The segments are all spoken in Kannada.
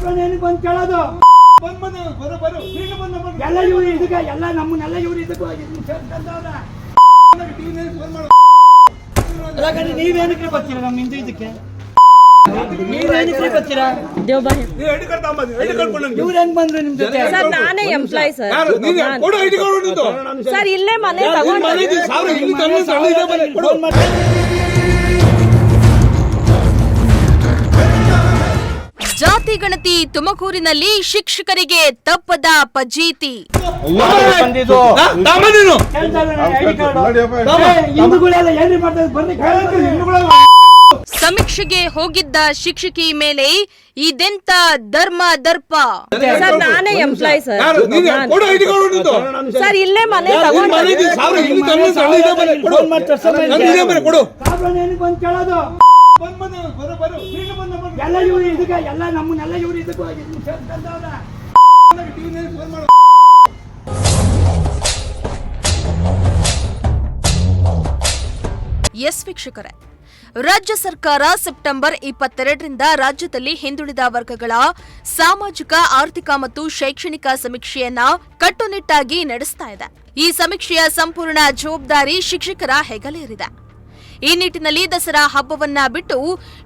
ಬಂದು ಕೇಳೋದು ಎಲ್ಲ ಇವ್ರು ಇದಕ್ಕೆ ಎಲ್ಲ ನಮ್ಮನ್ನೆಲ್ಲ ಇವ್ರು ಇದಕ್ಕೂ ನೀವೇನಕ್ಕೆ ಬರ್ತೀರಾ ನಮ್ಮ ಹಿಂದೂ ಇದಕ್ಕೆ ನೀವೇನಕ್ಕೆ ಬರ್ತೀರಾ ಇವ್ರು ಹೆಂಗ್ ಬಂದ್ರು ನಿಮ್ ಜೊತೆ ಸರ್ ನಾನೇ ಎಂಪ್ಲಾಯ್ ಸರ್ ಇಲ್ಲೇ ಮನೆ ಜಾತಿ ಗಣತಿ ತುಮಕೂರಿನಲ್ಲಿ ಶಿಕ್ಷಕರಿಗೆ ತಪ್ಪದ ಫಜೀತಿ. ಸಮೀಕ್ಷೆಗೆ ಹೋಗಿದ್ದ ಶಿಕ್ಷಕಿ ಮೇಲೆ ಇದೆಂತ ಧರ್ಮ ದರ್ಪ. ಸರ್ ನಾನೇ ಎಂಪ್ಲಾಯ್ ಸರ್ ಇಲ್ಲೇ ಮನೆ ಕೇಳೋದು ಎಲ್ಲ ಇವ್ರು ಇದಕ್ಕೆ ಎಲ್ಲ ನಮ್ಮನ್ನೆಲ್ಲ ಇವ್ರು ಇದಕ್ಕೂ ಎಸ್ ವೀಕ್ಷಕರೇ, ರಾಜ್ಯ ಸರ್ಕಾರ ಸೆಪ್ಟೆಂಬರ್ 22ರಿಂದ ರಾಜ್ಯದಲ್ಲಿ ಹಿಂದುಳಿದ ವರ್ಗಗಳ ಸಾಮಾಜಿಕ, ಆರ್ಥಿಕ ಮತ್ತು ಶೈಕ್ಷಣಿಕ ಸಮೀಕ್ಷೆಯನ್ನ ಕಟ್ಟುನಿಟ್ಟಾಗಿ ನಡೆಸ್ತಾ ಇದೆ. ಈ ಸಮೀಕ್ಷೆಯ ಸಂಪೂರ್ಣ ಜವಾಬ್ದಾರಿ ಶಿಕ್ಷಕರ ಹೆಗಲೇರಿದೆ. ಈ ನಿಟ್ಟಿನಲ್ಲಿ ದಸರಾ ಹಬ್ಬವನ್ನ ಬಿಟ್ಟು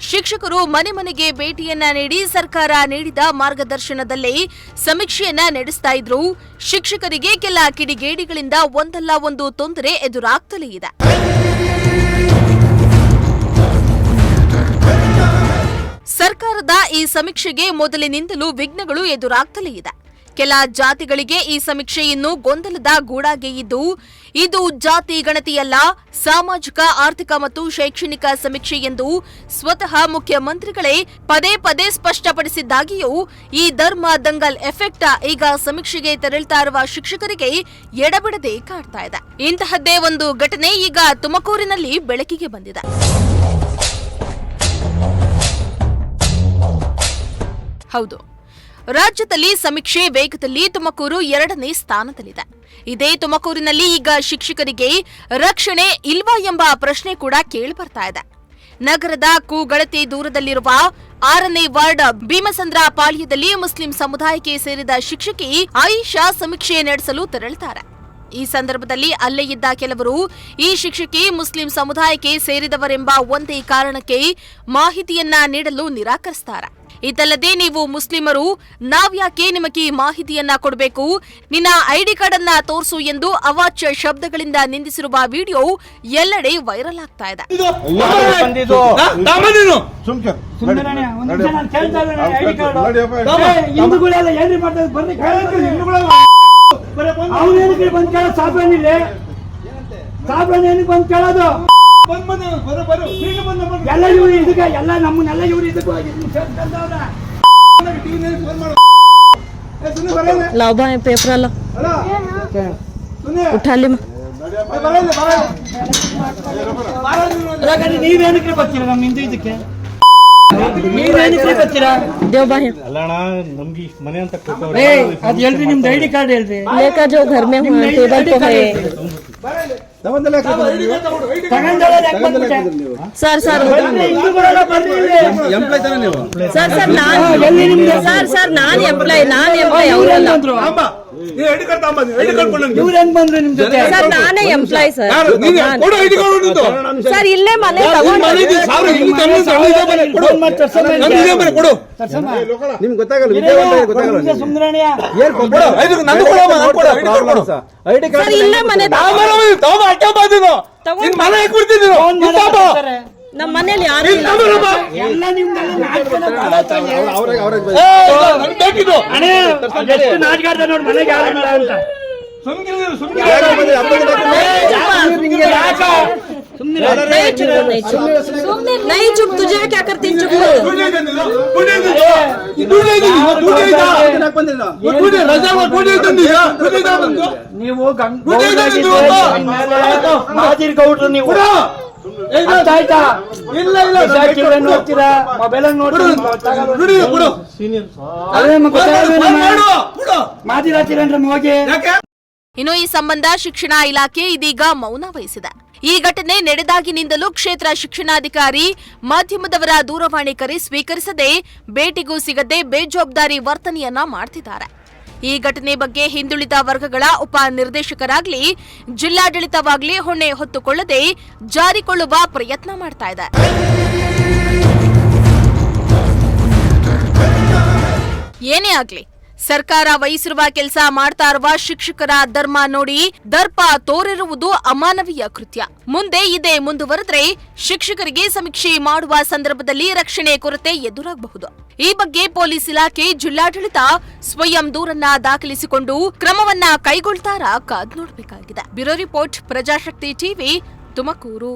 ಶಿಕ್ಷಕರು ಮನೆ ಮನೆಗೆ ಭೇಟಿಯನ್ನ ನೀಡಿ ಸರ್ಕಾರ ನೀಡಿದ ಮಾರ್ಗದರ್ಶನದಲ್ಲೇ ಸಮೀಕ್ಷೆಯನ್ನ ನಡೆಸ್ತಾ ಇದ್ರು. ಶಿಕ್ಷಕರಿಗೆ ಕೆಲ ಕಿಡಿಗೇಡಿಗಳಿಂದ ಒಂದಲ್ಲ ಒಂದು ತೊಂದರೆ ಎದುರಾಗ್ತಲೇ ಇದೆ. ಸರ್ಕಾರದ ಈ ಸಮೀಕ್ಷೆಗೆ ಮೊದಲಿನಿಂದಲೂ ವಿಘ್ನಗಳು ಎದುರಾಗ್ತಲೇ ಇದೆ. ಕೆಲ ಜಾತಿಗಳಿಗೆ ಈ ಸಮೀಕ್ಷೆ ಇನ್ನೂ ಗೊಂದಲದ ಗೂಡಾಗಿ ಇದ್ದು, ಇದು ಜಾತಿ ಗಣತಿಯಲ್ಲ, ಸಾಮಾಜಿಕ, ಆರ್ಥಿಕ ಮತ್ತು ಶೈಕ್ಷಣಿಕ ಸಮೀಕ್ಷೆ ಎಂದು ಸ್ವತಃ ಮುಖ್ಯಮಂತ್ರಿಗಳೇ ಪದೇ ಪದೇ ಸ್ಪಷ್ಟಪಡಿಸಿದ್ದಾಗಿಯೂ ಈ ಧರ್ಮ ದಂಗಲ್ ಎಫೆಕ್ಟ್ ಈಗ ಸಮೀಕ್ಷೆಗೆ ತೆರಳುತ್ತಾ ಇರುವ ಶಿಕ್ಷಕರಿಗೆ ಎಡಬಿಡದೆ ಕಾಡ್ತಾ ಇದೆ. ಇಂತಹದ್ದೇ ಒಂದು ಘಟನೆ ಈಗ ತುಮಕೂರಿನಲ್ಲಿ ಬೆಳಕಿಗೆ ಬಂದಿದೆ. ಹೌದು, ರಾಜ್ಯದಲ್ಲಿ ಸಮೀಕ್ಷೆ ವೇಗದಲ್ಲಿ ತುಮಕೂರು 2ನೇ ಸ್ಥಾನದಲ್ಲಿದೆ. ಇದೇ ತುಮಕೂರಿನಲ್ಲಿ ಈಗ ಶಿಕ್ಷಕರಿಗೆ ರಕ್ಷಣೆ ಇಲ್ವಾ ಎಂಬ ಪ್ರಶ್ನೆ ಕೂಡ ಕೇಳಿಬರ್ತಾ ಇದೆ. ನಗರದ ಕೂಗಳತೆ ದೂರದಲ್ಲಿರುವ 6ನೇ ವಾರ್ಡ್ ಭೀಮಸಂದ್ರ ಪಾಳ್ಯದಲ್ಲಿ ಮುಸ್ಲಿಂ ಸಮುದಾಯಕ್ಕೆ ಸೇರಿದ ಶಿಕ್ಷಕಿ ಆಯಿಷಾ ಸಮೀಕ್ಷೆ ನಡೆಸಲು ತೆರಳುತ್ತಾರೆ. ಈ ಸಂದರ್ಭದಲ್ಲಿ ಅಲ್ಲೇ ಇದ್ದ ಕೆಲವರು ಈ ಶಿಕ್ಷಕಿ ಮುಸ್ಲಿಂ ಸಮುದಾಯಕ್ಕೆ ಸೇರಿದವರೆಂಬ ಒಂದೇ ಕಾರಣಕ್ಕೆ ಮಾಹಿತಿಯನ್ನ ನೀಡಲು ನಿರಾಕರಿಸುತ್ತಾರೆ. ಇದಲ್ಲದೆ ನೀವು ಮುಸ್ಲಿಮರು, ನಾವ್ಯಾಕೆ ನಿಮಗೆ ಮಾಹಿತಿಯನ್ನ ಕೊಡಬೇಕು, ನಿನ್ನ ಐಡಿ ಕಾರ್ಡ್ ಅನ್ನ ತೋರಿಸು ಎಂದು ಅವಾಚ್ಯ ಶಬ್ದಗಳಿಂದ ನಿಂದಿಸಿರುವ ವಿಡಿಯೋ ಎಲ್ಲೆಡೆ ವೈರಲ್ ಆಗ್ತಾ ಇದೆ. ಎಲ್ಲ ಇವ್ರು ಇದಕ್ಕೆ ಎಲ್ಲ ನಮ್ಮನ್ನೆಲ್ಲ ಇವ್ರು ಇದಕ್ಕೂ लाओ पेपर लो उठा ले ನೀವೇನಕ್ಕೆ ಬರ್ತೀರಾ ನಮ್ಮ ಹಿಂದೂ ಇದಕ್ಕೆ ನೀವೇನಕ್ಕೆ ಬರ್ತೀರಾ देव बाहे ಅಲ್ಲಣ್ಣ ನಮ್ಗೆ ಮನೆ ಅಂತ ಅದು ಹೇಳ್ರಿ ನಿಮ್ದು ಐಡಿ ಕಾರ್ಡ್ ಹೇಳ್ರಿ लेकर जो घर में टेबल पे है ಸರ್ ಸರ್ ಸರ್ ನಾನು ಎಂಪ್ಲಾಯ್ ಅವರಲ್ಲ ಸರ್ ನಾನೇ ಎಂಪ್ಲಾಯ್ ಸರ್ ಇಲ್ಲೇ ಮನೆ ನಿಮ್ಗೆ ಗೊತ್ತಾಗಲ್ಲ ಸರ್ ಇಲ್ಲೇ ಮನೆ ನಮ್ಮ ಮನೇಲಿ ಯಾರು नहीं चुप तुझे क्या करती चुप ನೀವು ಮಾಜಿರ್ ಗೌಡ್ರು ನೀವು ಆಯ್ತಾ ನೋಡ್ತೀರಾ ಮೊಬೈಲ್ ನೋಡ್ತೀರಾ ಮಾಜಿರ್ ಹಾಕ್ತೀರೇನ್ರಿ ಹೋಗಿ ಇನ್ನು ಈ ಸಂಬಂಧ ಶಿಕ್ಷಣ ಇಲಾಖೆ ಇದೀಗ ಮೌನ ವಹಿಸಿದೆ. ಈ ಘಟನೆ ನಡೆದಾಗಿನಿಂದಲೂ ಕ್ಷೇತ್ರ ಶಿಕ್ಷಣಾಧಿಕಾರಿ ಮಾಧ್ಯಮದವರ ದೂರವಾಣಿ ಕರೆ ಸ್ವೀಕರಿಸದೆ ಭೇಟಿಗೂ ಸಿಗದೆ ಬೇಜವಾಬ್ದಾರಿ ವರ್ತನೆಯನ್ನ ಮಾಡ್ತಿದ್ದಾರೆ. ಈ ಘಟನೆ ಬಗ್ಗೆ ಹಿಂದುಳಿದ ವರ್ಗಗಳ ಉಪ ನಿರ್ದೇಶಕರಾಗ್ಲಿ ಜಿಲ್ಲಾಡಳಿತವಾಗ್ಲಿ ಹೊಣೆ ಹೊತ್ತುಕೊಳ್ಳದೆ ಜಾರಿಕೊಳ್ಳುವ ಪ್ರಯತ್ನ ಮಾಡ್ತಾ ಇದೆ. ಏನೇ ಆಗ್ಲಿ ಸರ್ಕಾರ ವಹಿಸಿರುವ ಕೆಲಸ ಮಾಡ್ತಾ ಇರುವ ಶಿಕ್ಷಕರ ಧರ್ಮ ನೋಡಿ ದರ್ಪ ತೋರಿರುವುದು ಅಮಾನವೀಯ ಕೃತ್ಯ. ಮುಂದೆ ಇದೇ ಮುಂದುವರೆದ್ರೆ ಶಿಕ್ಷಕರಿಗೆ ಸಮೀಕ್ಷೆ ಮಾಡುವ ಸಂದರ್ಭದಲ್ಲಿ ರಕ್ಷಣೆ ಕೊರತೆ ಎದುರಾಗಬಹುದು. ಈ ಬಗ್ಗೆ ಪೊಲೀಸ್ ಇಲಾಖೆ ಜಿಲ್ಲಾಡಳಿತ ಸ್ವಯಂ ದೂರನ್ನ ದಾಖಲಿಸಿಕೊಂಡು ಕ್ರಮವನ್ನ ಕೈಗೊಳ್ತಾರಾ ಕಾದ್ ನೋಡಬೇಕಾಗಿದೆ. Bureau report, Prajashakti TV, Tumakuru.